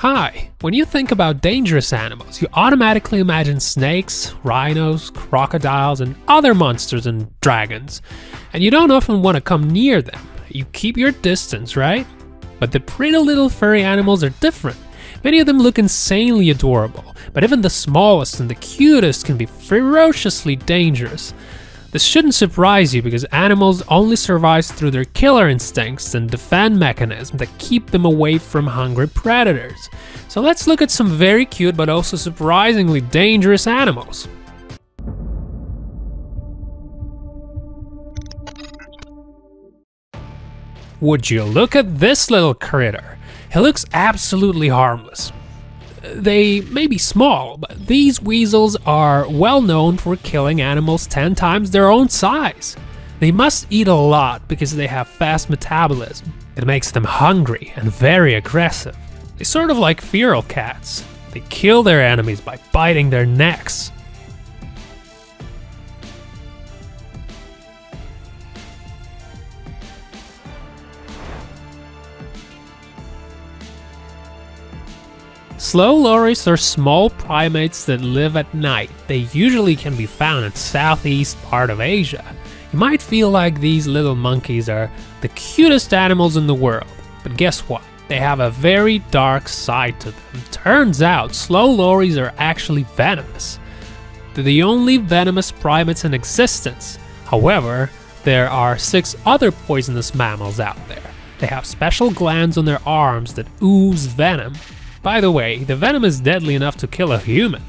Hi, when you think about dangerous animals, you automatically imagine snakes, rhinos, crocodiles, and other monsters and dragons. And you don't often want to come near them. You keep your distance, right? But the pretty little furry animals are different. Many of them look insanely adorable, but even the smallest and the cutest can be ferociously dangerous. This shouldn't surprise you because animals only survive through their killer instincts and defense mechanisms that keep them away from hungry predators. So let's look at some very cute but also surprisingly dangerous animals. Would you look at this little critter? He looks absolutely harmless. They may be small, but these weasels are well known for killing animals 10 times their own size. They must eat a lot because they have fast metabolism. It makes them hungry and very aggressive. They're sort of like feral cats. They kill their enemies by biting their necks. Slow lories are small primates that live at night. They usually can be found in southeast part of Asia. You might feel like these little monkeys are the cutest animals in the world, but guess what? They have a very dark side to them. Turns out slow lories are actually venomous. They're the only venomous primates in existence. However, there are 6 other poisonous mammals out there. They have special glands on their arms that ooze venom. By the way, the venom is deadly enough to kill a human.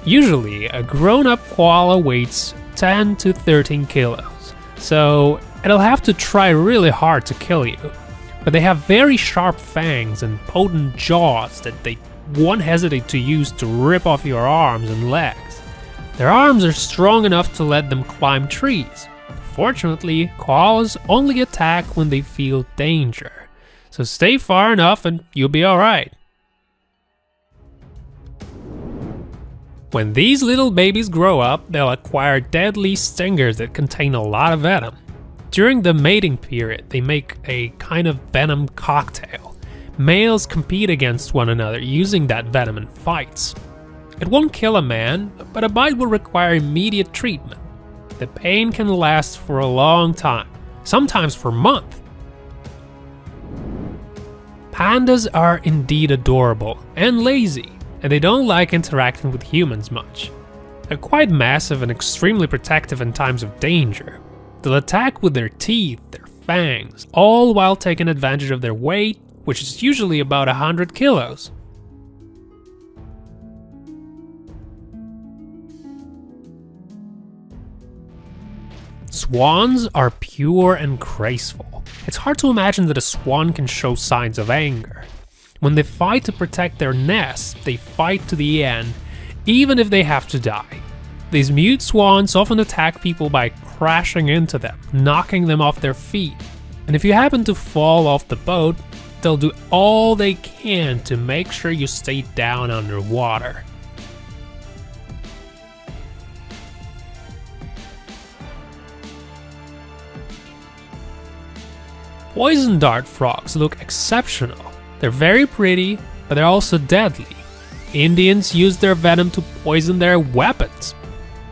Usually, a grown-up koala weighs 10 to 13 kilos, so it'll have to try really hard to kill you. But they have very sharp fangs and potent jaws that they won't hesitate to use to rip off your arms and legs. Their arms are strong enough to let them climb trees. Fortunately, koalas only attack when they feel danger, so stay far enough and you'll be alright. When these little babies grow up, they'll acquire deadly stingers that contain a lot of venom. During the mating period, they make a kind of venom cocktail. Males compete against one another using that venom in fights. It won't kill a man, but a bite will require immediate treatment. The pain can last for a long time, sometimes for months. Pandas are indeed adorable and lazy, and they don't like interacting with humans much. They're quite massive and extremely protective in times of danger. They'll attack with their teeth, their fangs, all while taking advantage of their weight, which is usually about 100 kilos. Swans are pure and graceful. It's hard to imagine that a swan can show signs of anger. When they fight to protect their nest, they fight to the end, even if they have to die. These mute swans often attack people by crashing into them, knocking them off their feet. And if you happen to fall off the boat, they'll do all they can to make sure you stay down underwater. Poison dart frogs look exceptional. They're very pretty, but they're also deadly. Indians use their venom to poison their weapons.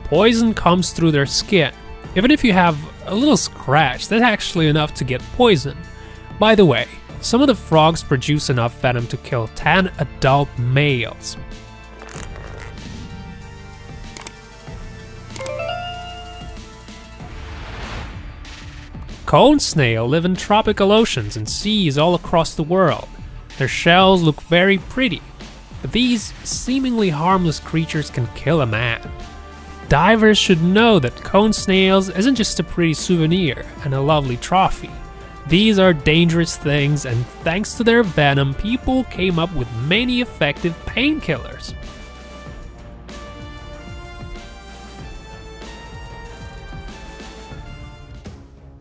Poison comes through their skin. Even if you have a little scratch, that's actually enough to get poisoned. By the way, some of the frogs produce enough venom to kill 10 adult males. Cone snail live in tropical oceans and seas all across the world. Their shells look very pretty, but these seemingly harmless creatures can kill a man. Divers should know that cone snails isn't just a pretty souvenir and a lovely trophy. These are dangerous things, and thanks to their venom, people came up with many effective painkillers.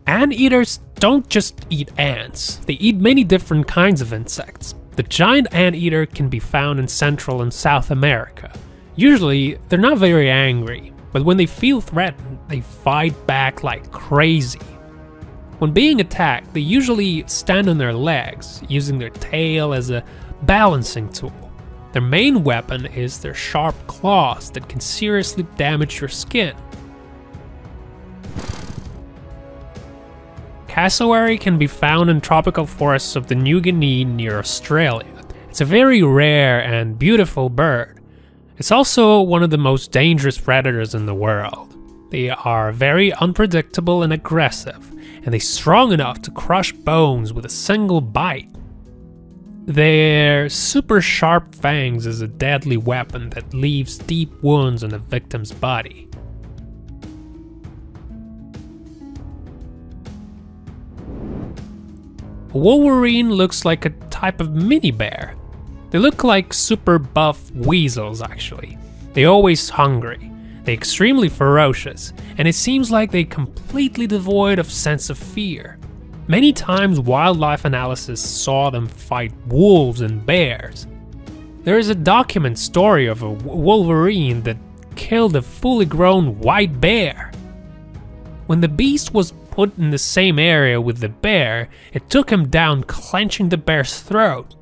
Anteaters don't just eat ants, they eat many different kinds of insects. The giant anteater can be found in Central and South America. Usually, they're not very angry, but when they feel threatened, they fight back like crazy. When being attacked, they usually stand on their legs, using their tail as a balancing tool. Their main weapon is their sharp claws that can seriously damage your skin. Cassowary can be found in tropical forests of the New Guinea near Australia. It's a very rare and beautiful bird. It's also one of the most dangerous predators in the world. They are very unpredictable and aggressive, and they're strong enough to crush bones with a single bite. Their super sharp fangs is a deadly weapon that leaves deep wounds on the victim's body. A Wolverine looks like a type of mini bear. They look like super buff weasels actually. They're always hungry. They're extremely ferocious, and it seems like they're completely devoid of sense of fear. Many times wildlife analysis saw them fight wolves and bears. There is a documented story of a Wolverine that killed a fully grown white bear. When the beast was put in the same area with the bear, it took him down, clenching the bear's throat.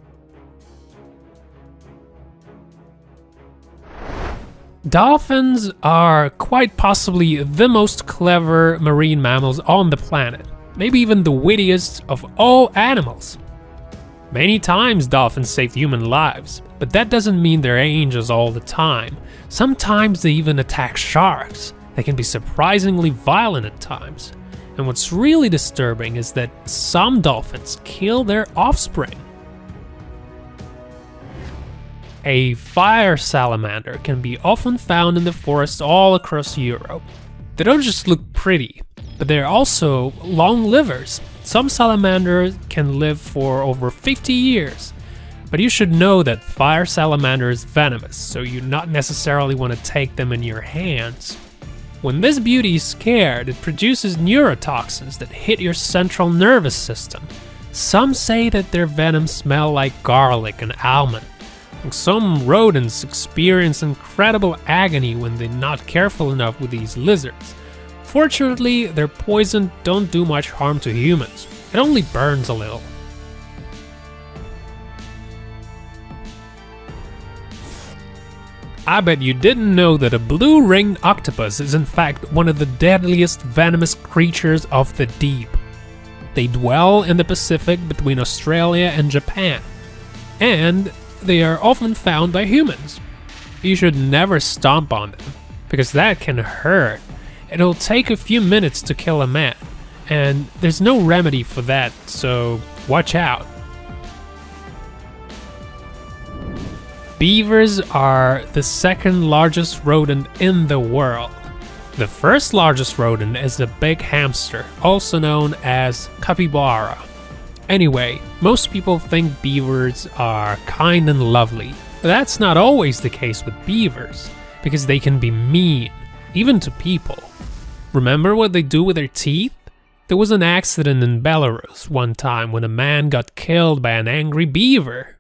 Dolphins are quite possibly the most clever marine mammals on the planet, maybe even the wittiest of all animals. Many times dolphins save human lives, but that doesn't mean they're angels all the time. Sometimes they even attack sharks. They can be surprisingly violent at times. And what's really disturbing is that some dolphins kill their offspring. A fire salamander can be often found in the forests all across Europe. They don't just look pretty, but they're also long livers. Some salamanders can live for over 50 years. But you should know that fire salamander is venomous, so you not necessarily want to take them in your hands. When this beauty is scared, it produces neurotoxins that hit your central nervous system. Some say that their venom smells like garlic and almond. Some rodents experience incredible agony when they're not careful enough with these lizards. Fortunately, their poison don't do much harm to humans. It only burns a little. I bet you didn't know that a blue-ringed octopus is in fact one of the deadliest venomous creatures of the deep. They dwell in the Pacific between Australia and Japan, and they are often found by humans. You should never stomp on them, because that can hurt. It'll take a few minutes to kill a man, and there's no remedy for that, so watch out. Beavers are the second largest rodent in the world. The first largest rodent is the big hamster, also known as capybara. Anyway, most people think beavers are kind and lovely, but that's not always the case with beavers, because they can be mean, even to people. Remember what they do with their teeth? There was an accident in Belarus one time when a man got killed by an angry beaver.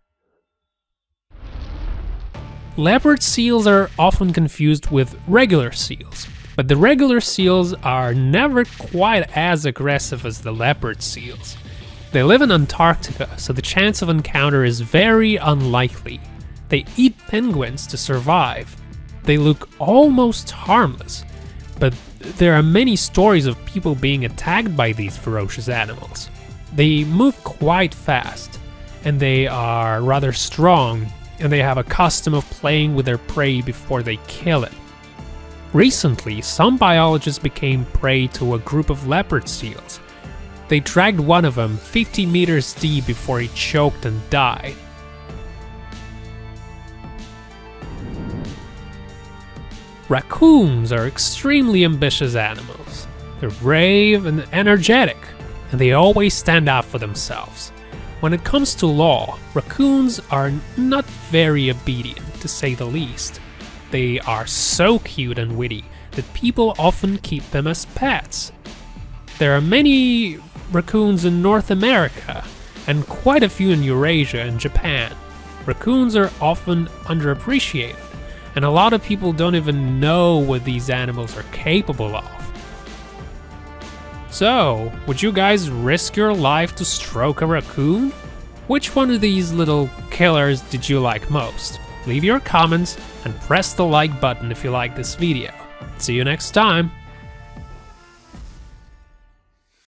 Leopard seals are often confused with regular seals, but the regular seals are never quite as aggressive as the leopard seals. They live in Antarctica, so the chance of encounter is very unlikely. They eat penguins to survive. They look almost harmless, but there are many stories of people being attacked by these ferocious animals. They move quite fast, and they are rather strong, and they have a custom of playing with their prey before they kill it. Recently, some biologists became prey to a group of leopard seals. They dragged one of them 50 meters deep before he choked and died. Raccoons are extremely ambitious animals. They're brave and energetic, and they always stand up for themselves. When it comes to law, raccoons are not very obedient, to say the least. They are so cute and witty that people often keep them as pets. There are many raccoons in North America, and quite a few in Eurasia and Japan. Raccoons are often underappreciated, and a lot of people don't even know what these animals are capable of. So, would you guys risk your life to stroke a raccoon? Which one of these little killers did you like most? Leave your comments and press the like button if you like this video. See you next time!